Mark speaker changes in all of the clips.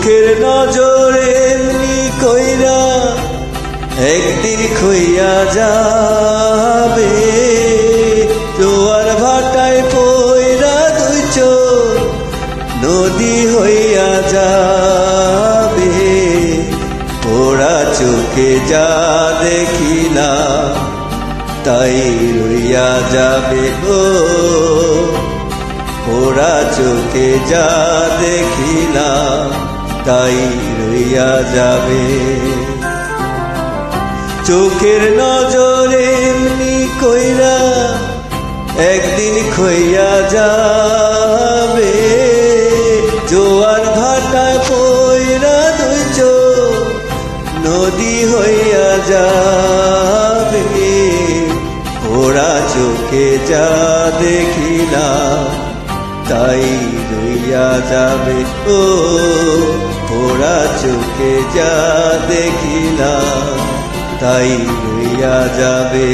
Speaker 1: চোখের নজরে এমনি কইরা একদিন খইয়া যাবে, জোয়ার ভাটায় পইরা দুই চোখ নদী হইয়া যাবে। ওরা চোখে যা দেখিলাম তাই রইয়া যাবে গো, ওরা চোখে যা দেখিলাম তাই রইয়া যাবে। চোখের নজরে এমনি কইরা একদিন খইয়া যাবে, জোয়ার ভাটায় পইরা দুই চোখ নদী হইয়া যাবে। ওরা চোখে যা দেখিলাম তাই রইয়া যাবে ও, ওরা চোখে যা দেখিলাম তাই রইয়া যাবে।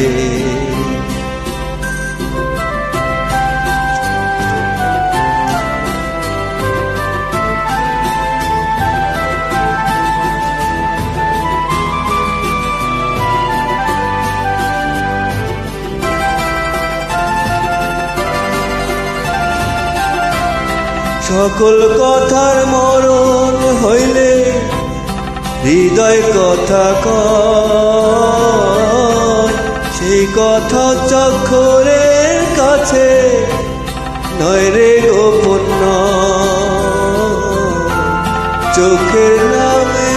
Speaker 1: সকল কথার মরণ হইলে হৃদয় কথা কয়, সেই কথা চক্ষুরের কাছে নয় রে গোপন। চোখের নামে